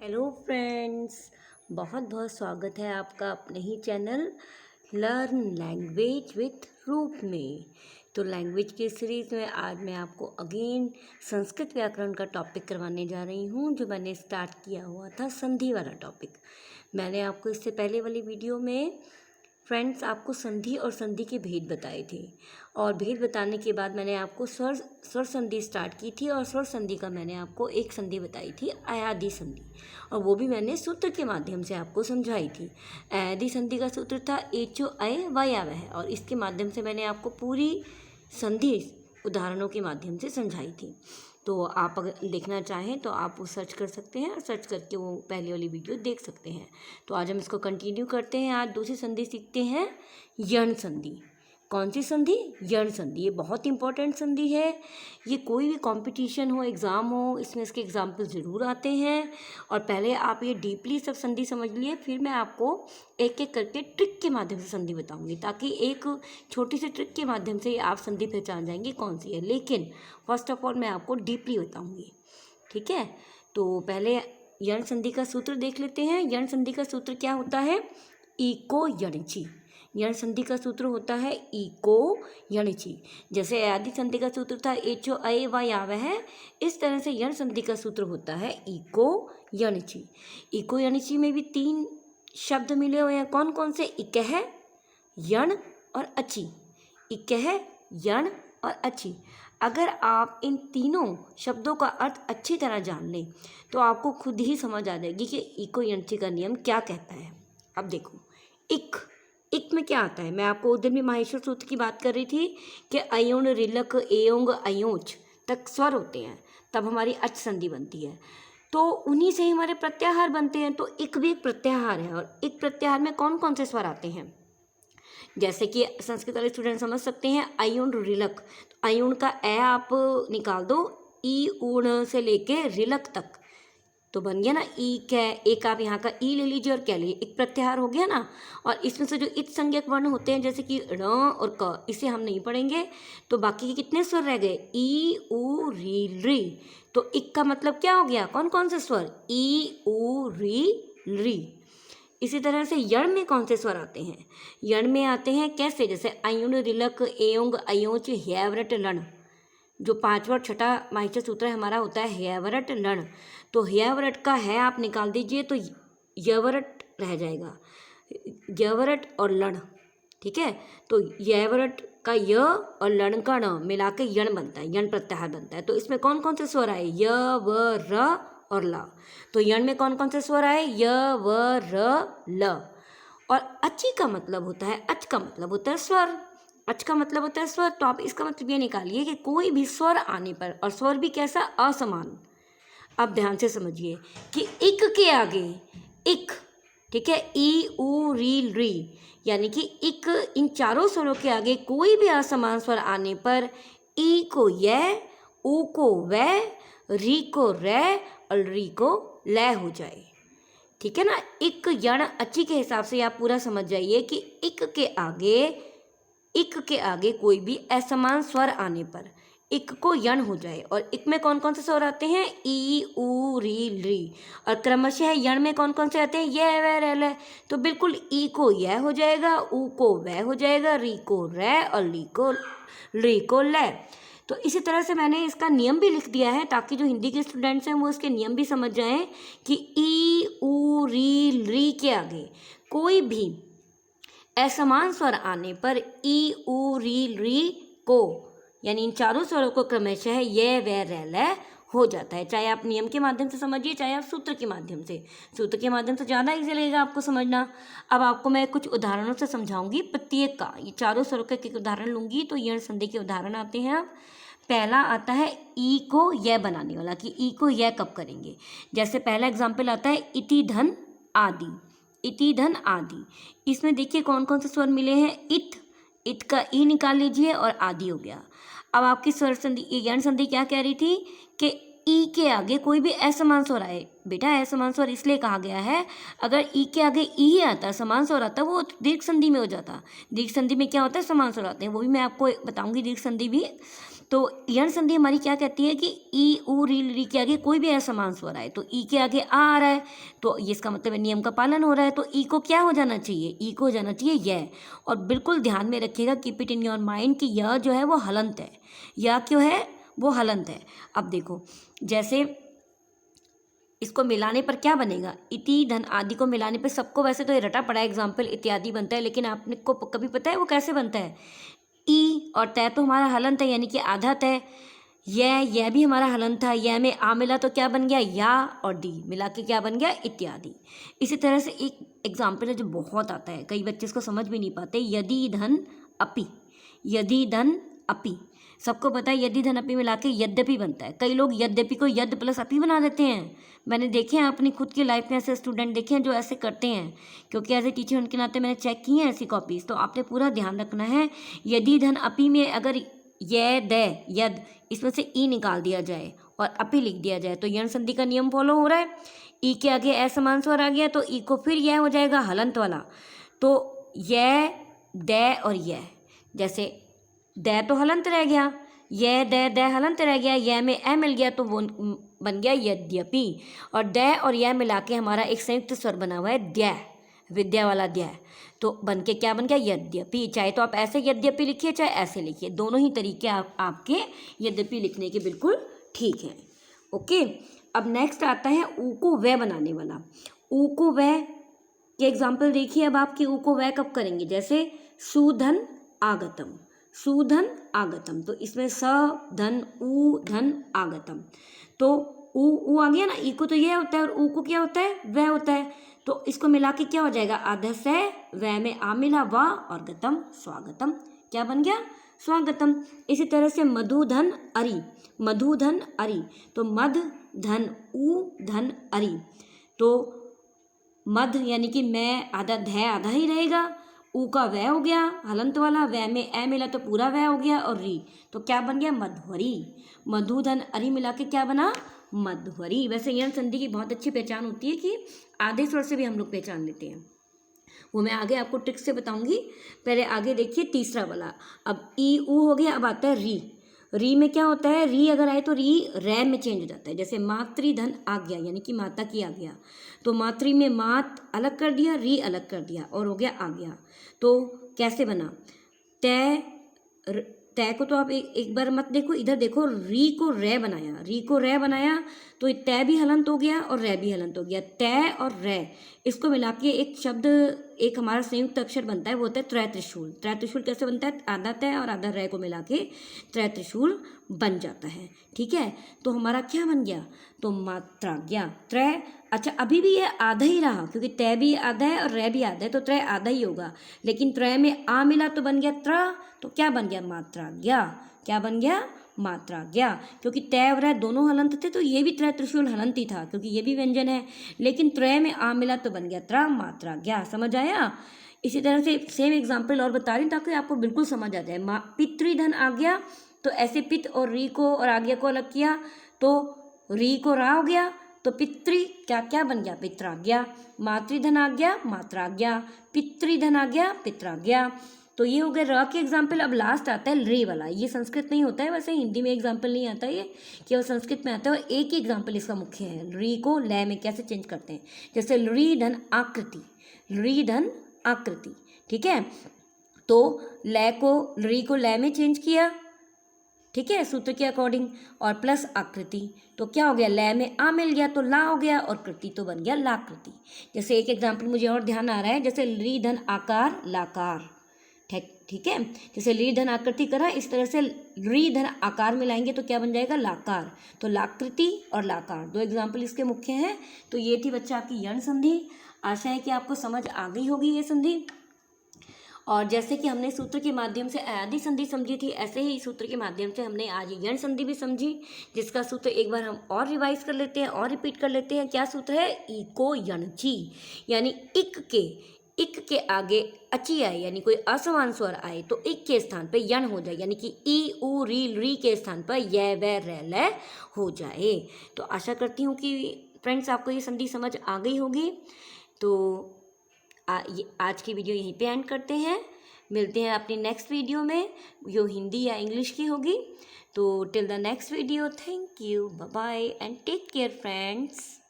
Hello friends, बहुत बहुत स्वागत है आपका अपने ही चैनल लर्न लैंग्वेज विथ रूप में। तो लैंग्वेज की सीरीज़ में आज मैं आपको अगेन संस्कृत व्याकरण का टॉपिक करवाने जा रही हूँ, जो मैंने स्टार्ट किया हुआ था संधि वाला टॉपिक। मैंने आपको इससे पहले वाली वीडियो में फ्रेंड्स आपको संधि और संधि के भेद बताए थे, और भेद बताने के बाद मैंने आपको स्वर संधि स्टार्ट की थी, और स्वर संधि का मैंने आपको एक संधि बताई थी अयादि संधि, और वो भी मैंने सूत्र के माध्यम से आपको समझाई थी। अयादि संधि का सूत्र था एचो अय वयावह, और इसके माध्यम से मैंने आपको पूरी संधि उदाहरणों के माध्यम से समझाई थी। तो आप अगर देखना चाहें तो आप वो सर्च कर सकते हैं, और सर्च करके वो पहले वाली वीडियो देख सकते हैं। तो आज हम इसको कंटिन्यू करते हैं। आज दूसरी संधि सीखते हैं, यण संधि। कौन सी संधि? यण संधि। ये बहुत इंपॉर्टेंट संधि है। ये कोई भी कंपटीशन हो, एग्ज़ाम हो, इसमें इसके एग्जाम्पल ज़रूर आते हैं। और पहले आप ये डीपली सब संधि समझ लिए, फिर मैं आपको एक एक करके ट्रिक के माध्यम से संधि बताऊंगी, ताकि एक छोटी सी ट्रिक के माध्यम से आप संधि पहचान जाएंगे कौन सी है। लेकिन फर्स्ट ऑफ ऑल मैं आपको डीपली बताऊंगी, ठीक है। तो पहले यण संधि का सूत्र देख लेते हैं। यण संधि का सूत्र क्या होता है? इको यणचि। यण संधि का सूत्र होता है इको यणचि। जैसे अयादि संधि का सूत्र था एचो अय वयावह, इस तरह से यण संधि का सूत्र होता है इको यणचि। इको यणचि में भी तीन शब्द मिले हुए हैं। कौन कौन से? इकह, यण और अचि। इकह, यण और अचि। अगर आप इन तीनों शब्दों का अर्थ अच्छी तरह जान लें तो आपको खुद ही समझ आ जाएगी कि इको यणचि का नियम क्या कहता है। अब देखो, इक में क्या आता है? मैं आपको उधर भी माहेश्वर सूत्र की बात कर रही थी कि अयोण, रिलक, एयोंग, अयोच तक स्वर होते हैं, तब हमारी अच संधि बनती है। तो उन्हीं से ही हमारे प्रत्याहार बनते हैं। तो इक भी एक प्रत्याहार है, और इक प्रत्याहार में कौन कौन से स्वर आते हैं? जैसे कि संस्कृत वाले स्टूडेंट समझ सकते हैं, अयुण रिलक। तो अयुण का ए आप निकाल दो, ई ऊण से लेके रिलक तक, तो बन गया ना ई कै। एक आप यहाँ का ई ले लीजिए और क्या लीजिए, एक प्रत्याहार हो गया ना। और इसमें से जो इत संज्ञक वर्ण होते हैं, जैसे कि ण और क, इसे हम नहीं पढ़ेंगे। तो बाकी के कितने स्वर रह गए? ई उ री री। तो इक का मतलब क्या हो गया? कौन कौन से स्वर? ई उ री री। इसी तरह से यण में कौन से स्वर आते हैं? यण में आते हैं कैसे? जैसे अयुण, रिलक, एयोंग, अयोच, ह्यवरट, लण। जो पांचवा और छठा माहेश्वर सूत्र हमारा होता है ह्यवरट लण। तो ह्यवरट का है आप निकाल दीजिए तो यवरट रह जाएगा, यवरट और लण, ठीक है। तो यवरट का य और लण का ण मिला के यण बनता है, यण प्रत्याहार बनता है। तो इसमें कौन कौन से स्वर आए? य व र और ल। तो यण में कौन कौन से स्वर आए? य व र ल। और अचि का मतलब होता है, अच का मतलब होता है स्वर। अच का मतलब होता है स्वर। तो आप इसका मतलब ये निकालिए कि कोई भी स्वर आने पर, और स्वर भी कैसा? असमान। अब ध्यान से समझिए कि इक के आगे इक, ठीक है, ई उ री री, यानी कि इक, इन चारों स्वरों के आगे कोई भी असमान स्वर आने पर ई को य, उ को व, री को रै और री को लै हो जाए, ठीक है ना। इक यण अचि के हिसाब से आप पूरा समझ जाइए कि इक के आगे कोई भी असमान स्वर आने पर इक को यण हो जाए। और इक में कौन कौन से स्वर आते हैं? ई उ री री। और क्रमशः यण में कौन कौन से आते हैं? य व र ल। तो बिल्कुल ई को य हो जाएगा, उ को व हो जाएगा, री को रै और ली को लै। तो इसी तरह से मैंने इसका नियम भी लिख दिया है, ताकि जो हिंदी के स्टूडेंट्स हैं वो इसके नियम भी समझ जाएं कि ई उ री के आगे कोई भी असमान स्वर आने पर ई उ री को, यानी इन चारों स्वरों को क्रमशः य व र ल हो जाता है। चाहे आप नियम के माध्यम से समझिए, चाहे आप सूत्र के माध्यम से। सूत्र के माध्यम से ज़्यादा इजी लगेगा आपको समझना। अब आपको मैं कुछ उदाहरणों से समझाऊंगी प्रत्येक का। ये चारों स्वरों का एक उदाहरण लूंगी। तो यण संधि के उदाहरण आते हैं। अब पहला आता है ई को य बनाने वाला, कि ई को य कब करेंगे। जैसे पहला एग्जाम्पल आता है इति धन आदि। इति धन आदि, इसमें देखिए कौन कौन से स्वर मिले हैं? इत का ई निकाल लीजिए और आदि हो गया। अब आपकी स्वर संधि, यण संधि क्या कह रही थी कि ई के आगे कोई भी असमान स्वर आए। बेटा असमान स्वर इसलिए कहा गया है, अगर ई के आगे ई ही आता, समान स्वर आता, वो दीर्घ संधि में हो जाता। दीर्घ संधि में क्या होता है? समान स्वर आते हैं। वो भी मैं आपको बताऊंगी दीर्घ संधि भी। तो यण संधि हमारी क्या कहती है कि ई ऊ री री के आगे कोई भी असमान स्वर आए तो ई के आगे आ रहा है तो ये इसका मतलब नियम का पालन हो रहा है, तो ई को क्या हो जाना चाहिए, ई को हो जाना चाहिए यह। और बिल्कुल ध्यान में रखिएगा, keep it in your mind कि यह जो है वो हलंत है, यह क्यों है, वो हलंत है। अब देखो जैसे इसको मिलाने पर क्या बनेगा, इति धन आदि को मिलाने पर सबको वैसे तो ये रटा पड़ा एग्जाम्पल इत्यादि बनता है, लेकिन आपने को कभी पता है वो कैसे बनता है, ई और तय तो हमारा हलंत है यानी कि आधा तय, यह भी हमारा हलंत था, यह में आ मिला तो क्या बन गया या, और डी मिला के क्या बन गया इत्यादि। इसी तरह से एक एग्जाम्पल है जो बहुत आता है, कई बच्चे इसको समझ भी नहीं पाते, यदि धन अपि, यदि धन अपि, सबको पता है यदि धन अपि मिला के यद्यपि बनता है, कई लोग यद्यपि को यद प्लस अपि बना देते हैं, मैंने देखे हैं अपनी खुद की लाइफ में ऐसे स्टूडेंट देखे हैं जो ऐसे करते हैं, क्योंकि एज ए टीचर उनके नाते मैंने चेक की हैं ऐसी कॉपीज़। तो आपने पूरा ध्यान रखना है, यदि धन अपि में अगर यद इसमें से ई निकाल दिया जाए और अपि लिख दिया जाए तो यण संधि का नियम फॉलो हो रहा है, ई के आगे असमान स्वर आ गया तो ई को फिर यह हो जाएगा हलंत वाला, तो यह दै और यह, जैसे दै तो हलंत रह गया, यह दै हलंत रह गया, यह में ए मिल गया तो वो बन गया यद्यपि, और दै और यह मिला के हमारा एक संयुक्त स्वर बना हुआ है द्य, विद्या वाला द्य, तो बन के क्या बन गया यद्यपि। चाहे तो आप ऐसे यद्यपि लिखिए चाहे ऐसे लिखिए, दोनों ही तरीके आपके यद्यपि लिखने के बिल्कुल ठीक हैं। ओके, अब नेक्स्ट आता है ऊ को वह बनाने वाला। ऊ को वह के एग्जाम्पल देखिए, अब आपकी ऊ को वह कब करेंगे, जैसे सुधन आगतम, सुधन आगतम, तो इसमें स धन ऊ धन आगतम, तो ऊ आ गया ना, ई को तो यह होता है और ऊ को क्या होता है वह होता है, तो इसको मिला के क्या हो जाएगा आधा से वह में आ मिला वा और गतम स्वागतम, क्या बन गया स्वागतम। इसी तरह से मधुधन अरि, मधुधन अरि, तो मध धन ऊ धन अरि, तो मध यानी कि मैं आधा ध आधा ही रहेगा, ऊ का वह हो गया हलंत वाला, वह में ए मिला तो पूरा वह हो गया, और री तो क्या बन गया मधुवरी, मधुधन अरि मिला के क्या बना मधुवरी। वैसे यण संधि की बहुत अच्छी पहचान होती है कि आधे स्वर से भी हम लोग पहचान लेते हैं, वो मैं आगे आपको ट्रिक से बताऊंगी। पहले आगे देखिए तीसरा वाला, अब ई ऊ हो गया, अब आता है री, री में क्या होता है, री अगर आए तो री रै में चेंज हो जाता है, जैसे मातृधन आ गया यानी कि माता की आ गया, तो मातृ में मात अलग कर दिया, री अलग कर दिया और हो गया आ गया, तो कैसे बना, तय को तो आप एक बार मत देखो, इधर देखो, री को रै बनाया, री को रै बनाया तो तय भी हलंत हो गया और रै भी हलंत हो गया, तय और रै इसको मिला के एक शब्द, एक हमारा संयुक्त अक्षर बनता है, वो होता है त्रय त्रिशूल। त्रय त्रिशूल कैसे बनता है, आधा तय और आधा रै को मिला के त्रय त्रिशूल बन जाता है, ठीक है। तो हमारा क्या बन गया, तो मात्राज्ञा त्रय, अच्छा अभी भी ये आधा ही रहा क्योंकि तय भी आधा है और रै भी आधा है, तो त्रय आधा ही होगा, लेकिन त्रय में आ मिला तो बन गया त्र, तो क्या बन गया मात्राज्ञा, क्या बन गया मात्राज्ञा, क्योंकि तय और रै दोनों हलंत थे तो ये भी त्रय त्रिशूल हलंत ही था क्योंकि ये भी व्यंजन है, लेकिन त्रय में आ मिला तो बन गया त्र मात्राज्ञा, समझ आया। इसी तरह से सेम एग्जाम्पल और बता रही हूँ ताकि आपको बिल्कुल समझ आ जाए। पितृधन आ गया तो ऐसे पित और री को और आज्ञा को अलग किया तो री को रा हो गया, तो पितृ क्या क्या बन गया पित्राज्ञा, मातृधन आ गया मात्राज्ञा, पितृधन आ गया पित्राज्ञा, तो ये हो गए र के एग्जाम्पल। अब लास्ट आता है रे वाला, ये संस्कृत नहीं होता है, वैसे हिंदी में एग्जाम्पल नहीं आता ये, केवल संस्कृत में आता है और एक ही एग्जाम्पल इसका मुख्य है। री को लय में कैसे चेंज करते हैं, जैसे री धन आकृति, री धन आकृति, ठीक है, तो लय को री को लय में चेंज किया, ठीक है, सूत्र के अकॉर्डिंग, और प्लस आकृति, तो क्या हो गया लय में आ मिल गया तो ला हो गया और कृति तो बन गया लाकृति। जैसे एक एग्जाम्पल मुझे और ध्यान आ रहा है, जैसे री धन आकार लाकार, ठीक है, जैसे री धन आकृति करा, इस तरह से री धन आकार मिलाएंगे तो क्या बन जाएगा लाकार, तो लाकृति और लाकार दो एग्जाम्पल इसके मुख्य हैं। तो ये थी बच्चा आपकी यण संधि, आशा है कि आपको समझ आ गई होगी ये संधि। और जैसे कि हमने सूत्र के माध्यम से अयादि संधि समझी थी, ऐसे ही सूत्र के माध्यम से हमने आज यण संधि भी समझी, जिसका सूत्र एक बार हम और रिवाइज कर लेते हैं और रिपीट कर लेते हैं। क्या सूत्र है, इको यणची, यानी इक के आगे अची आए यानी कोई असमान स्वर आए तो इक के स्थान पे यण हो जाए, यानी कि ई ऊ री के स्थान पर य व र ल हो जाए। तो आशा करती हूँ कि फ्रेंड्स आपको ये संधि समझ आ गई होगी। तो आज की वीडियो यहीं पे एंड करते हैं। मिलते हैं अपनी नेक्स्ट वीडियो में, जो हिंदी या इंग्लिश की होगी। तो till the next video, thank you, bye bye and take care friends.